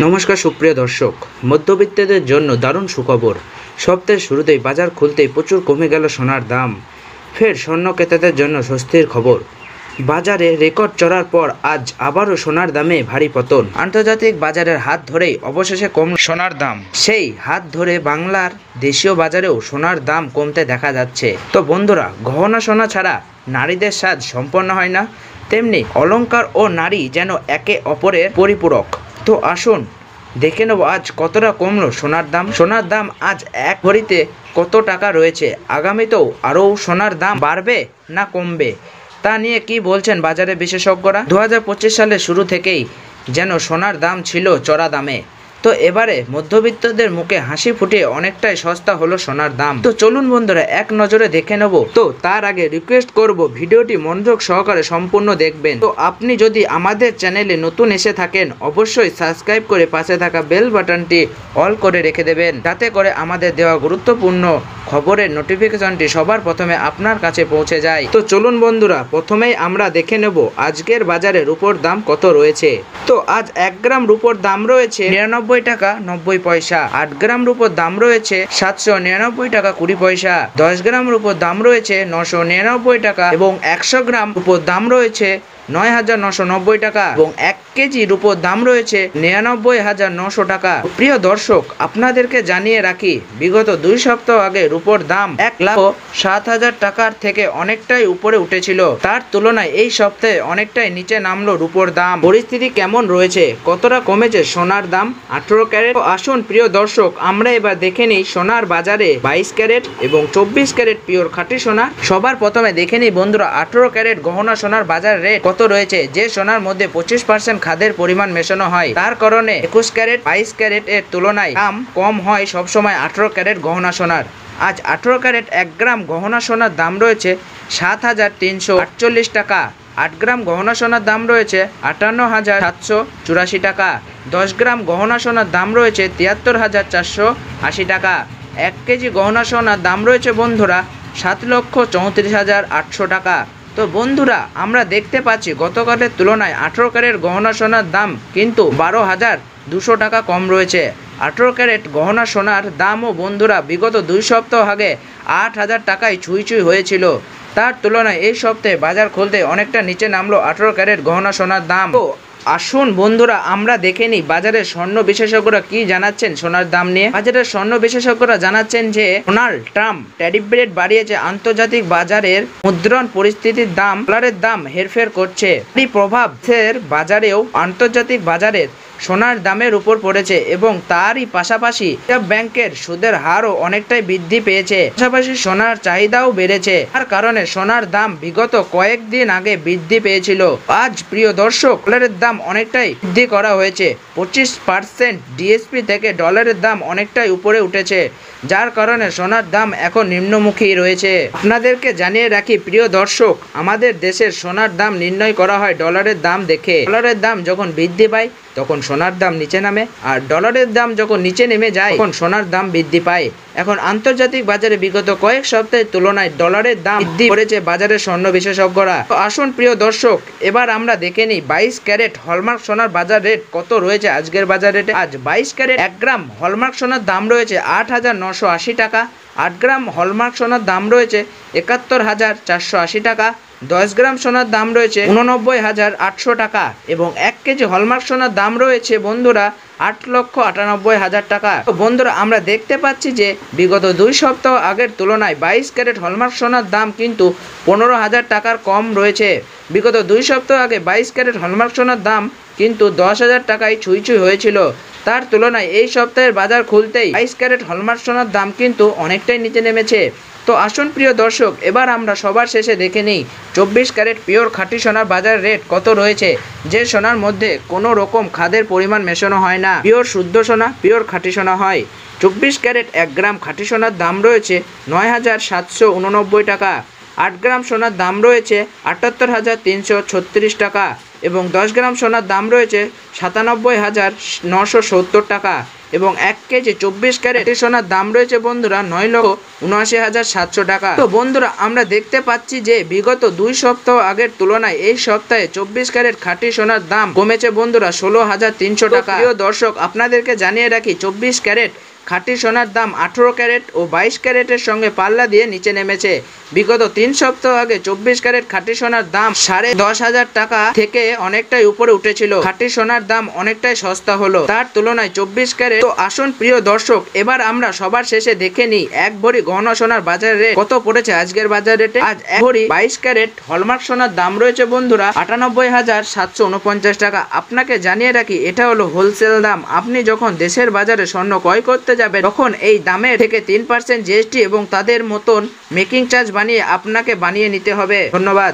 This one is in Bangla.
নমস্কার সুপ্রিয় দর্শক, মধ্যবিত্তদের জন্য দারুণ সুখবর। সপ্তাহের শুরুতেই বাজার খুলতেই প্রচুর কমে গেল সোনার দাম। ফের স্বর্ণ ক্রেতাদের জন্য স্বস্তির খবর। বাজারে রেকর্ড চড়ার পর আজ আবারও সোনার দামে ভারী পতন। আন্তর্জাতিক বাজারের হাত ধরেই অবশেষে কমল সোনার দাম। সেই হাত ধরে বাংলার দেশীয় বাজারেও সোনার দাম কমতে দেখা যাচ্ছে। তো বন্ধুরা, গহনা সোনা ছাড়া নারীদের সাজ সম্পন্ন হয় না, তেমনি অলংকার ও নারী যেন একে অপরের পরিপূরক। তো আসুন দেখে নেব আজ কতটা কমলো সোনার দাম। সোনার দাম আজ এক ভরিতে কত টাকা রয়েছে, আগামীতেও আরও সোনার দাম বাড়বে না কমবে, তা নিয়ে কি বলছেন বাজারে বিশেষজ্ঞরা। 2025 সালের শুরু থেকেই যেন সোনার দাম ছিল চড়া দামে। তো এবারে মধ্যবিত্তদের মুখে হাসি ফুটিয়ে অনেকটাই সস্তা হলো সোনার দাম। তো চলুন বন্ধুরা এক নজরে দেখে নেব। তো তার আগে রিকোয়েস্ট করব, ভিডিওটি মনোযোগ সহকারে সম্পূর্ণ দেখবেন। তো আপনি যদি আমাদের চ্যানেলে নতুন এসে থাকেন, অবশ্যই সাবস্ক্রাইব করে পাশে থাকা বেল বাটনটি অল করে রেখে দেবেন, যাতে করে আমাদের দেওয়া গুরুত্বপূর্ণ খবরের নোটিফিকেশনটি সবার প্রথমে আপনার কাছে পৌঁছে যায়। তো চলুন বন্ধুরা, প্রথমেই আমরা দেখে নেব আজকের বাজারে রূপোর দাম কত রয়েছে। তো আজ 1 গ্রাম রূপোর দাম রয়েছে 99 টাকা 90 পয়সা। 8 গ্রাম রূপোর দাম রয়েছে 799 টাকা 20 পয়সা। 10 গ্রাম রূপোর দাম রয়েছে 999 টাকা এবং 100 গ্রাম রূপোর দাম রয়েছে 9,990 টাকা এবং 1 কেজি রূপোর দাম রয়েছে 99,900 টাকা। প্রিয় দর্শক, আপনাদেরকে জানিয়ে রাখি, বিগত 2 সপ্তাহ আগে রূপোর দাম 1,07,000 টাকার থেকে অনেকটাই উপরে উঠেছিল। তার তুলনায় এই সপ্তাহে অনেকটাই নিচে নামলো রূপোর দাম। পরিস্থিতি কেমন রয়েছে, কতটা কমেছে সোনার দাম 18 ক্যারেট। আসুন প্রিয় দর্শক, আমরা এবার দেখে নিই সোনার বাজারে 22 ক্যারেট এবং 24 ক্যারেট পিওর খাঁটি সোনা। সবার প্রথমে দেখে নিই বন্ধুরা 18 ক্যারেট গহনা সোনার বাজার রেট কত রয়েছে। যে সোনার মধ্যে 25% খাদের পরিমাণ মেশানো হয়, তার কারণে 21 ক্যারেট 22 ক্যারেট এর তুলনায় দাম কম হয় সবসময় 18 ক্যারেট গহনা সোনার। আজ 18 ক্যারেট 1 গ্রাম গহনা সোনার দাম রয়েছে 7,348 টাকা। 8 গ্রাম গহনা সোনার দাম রয়েছে 58,784 টাকা। 10 গ্রাম গহনা সোনার দাম রয়েছে 73,480 টাকা। 1 কেজি গহনা সোনার দাম রয়েছে বন্ধুরা 7,34,800 টাকা। তো বন্ধুরা, আমরা দেখতে পাচ্ছি গতকালের তুলনায় 18 ক্যারেট গহনা সোনার দাম কিন্তু 12,200 টাকা কম রয়েছে। 18 ক্যারেট গহনা সোনার দামও বন্ধুরা বিগত 2 সপ্তাহ আগে 8,000 টাকায় ছুঁই হয়েছিল। তার তুলনায় এই সপ্তাহে বাজার খুলতে অনেকটা নিচে নামলো 18 ক্যারেট গহনা সোনার দাম। তো আসুন বন্ধুরা আমরা দেখে নিই বাজারের স্বর্ণ বিশেষজ্ঞরা কি জানাচ্ছেন সোনার দাম নিয়ে। বাজারের স্বর্ণ বিশেষজ্ঞরা জানাচ্ছেন যে ডোনাল্ড ট্রাম্প ট্যারিফ রেট বাড়িয়েছে, আন্তর্জাতিক বাজারের মুদ্রণ পরিস্থিতির দাম ডলারের দাম হেরফের করছে। এই প্রভাব বাজারেও আন্তর্জাতিক বাজারের সোনার দামের উপর পড়েছে এবং তারই পাশাপাশি ব্যাংকের সুদের হারও অনেকটাই বৃদ্ধি পেয়েছে। পাশাপাশি সোনার চাহিদাও বেড়েছে, তার কারণে সোনার দাম বিগত কয়েকদিন আগে বৃদ্ধি পেয়েছিল। আজ প্রিয় দর্শক, ডলারের দাম অনেকটাই বৃদ্ধি করা হয়েছে। 25% ডিএসপি থেকে ডলারের দাম অনেকটাই উপরে উঠেছে, যার কারণে সোনার দাম এখন নিম্নমুখী রয়েছে। আপনাদেরকে জানিয়ে রাখি প্রিয় দর্শক, আমাদের দেশের সোনার দাম নির্ণয় করা হয় ডলারের দাম দেখে। ডলারের দাম যখন বৃদ্ধি পায় তখন সোনার দাম নিচে নামে, আর ডলারের দাম যখন নিচে নেমে যায় তখন সোনার দাম বৃদ্ধি পায়। এখন আন্তর্জাতিক বাজারে বিগত কয়েক সপ্তাহের তুলনায় ডলারের দাম বৃদ্ধি করেছে বাজারের স্বর্ণ বিশেষজ্ঞরা। তো আসুন প্রিয় দর্শক, এবার আমরা দেখে নিই 22 ক্যারেট হলমার্ক সোনার বাজার রেট কত রয়েছে আজকের বাজার রেটে। আজ 22 ক্যারেট 1 গ্রাম হলমার্ক সোনার দাম রয়েছে 8,980 টাকা। 8 গ্রাম হলমার্ক সোনার দাম রয়েছে 71,480 টাকা। 10 গ্রাম সোনার দাম রয়েছে 89,800 টাকা এবং 1 কেজি হলমার্ক সোনার দাম রয়েছে বন্ধুরা 8,98,000 টাকা। তো বন্ধুরা, আমরা দেখতে পাচ্ছি যে বিগত 2 সপ্তাহ আগের তুলনায় 22 ক্যারেট হলমার্ক সোনার দাম কিন্তু 15,000 টাকার কম রয়েছে। বিগত 2 সপ্তাহ আগে 22 ক্যারেট হলমার্ক সোনার দাম কিন্তু 10,000 টাকায় ছুঁই হয়েছিল। তার তুলনায় এই সপ্তাহের বাজার খুলতেই 22 ক্যারেট হলমার্ক সোনার দাম কিন্তু অনেকটাই নিচে নেমেছে। তো আসুন প্রিয় দর্শক, এবার আমরা সবার শেষে দেখে নিই 24 ক্যারেট পিওর খাঁটি সোনার বাজার রেট কত রয়েছে। যে সোনার মধ্যে কোনো রকম খাদের পরিমাণ মেশানো হয় না, পিওর শুদ্ধ সোনা, পিওর খাঁটি সোনা হয়। 24 ক্যারেট 1 গ্রাম খাঁটি সোনার দাম রয়েছে 9,789 টাকা। 8 গ্রাম সোনার দাম রয়েছে 78,336 টাকা এবং 10 গ্রাম সোনার দাম রয়েছে 97,970 টাকা। এবং 1 কেজি 24 ক্যারেট সোনার দাম রয়েছে বন্ধুরা 9,79,700 টাকা। তো বন্ধুরা আমরা দেখতে পাচ্ছি যে বিগত 2 সপ্তাহ আগের তুলনায় এই সপ্তাহে 24 ক্যারেট খাঁটি সোনার দাম কমেছে বন্ধুরা 16,300 টাকা। প্রিয় দর্শক আপনাদেরকে জানিয়ে রাখি 24 ক্যারেট খাঁটি সোনার দাম 18 ক্যারেট ও 22 ক্যারেটের সঙ্গে পাল্লা দিয়ে নিচে নেমেছে। বিগত 3 সপ্তাহ আগে 24 ক্যারেট খাঁটি সোনার দাম 10,500 টাকা থেকে অনেকটাই উপরে উঠেছিল। খাঁটি সোনার দাম অনেকটাই সস্তা হলো তার তুলনায় 24 ক্যারেট। তো আসুন প্রিয় দর্শক এবার আমরা সবার শেষে দেখে নিই 1 ভরি গহনা সোনার বাজার রেট কত পড়েছে আজকের বাজার রেটে। আজ 1 ভরি 22 ক্যারেট হলমার্ক সোনার দাম রয়েছে বন্ধুরা 98,749 টাকা। আপনাকে জানিয়ে রাখি এটা হলো হোলসেল দাম। আপনি যখন দেশের বাজারে স্বর্ণ ক্রয় করতে যাবেন তখন এই দামের থেকে 3% জিএসটি এবং তাদের মতন মেকিং চার্জ বানিয়ে আপনাকে বানিয়ে নিতে হবে। ধন্যবাদ।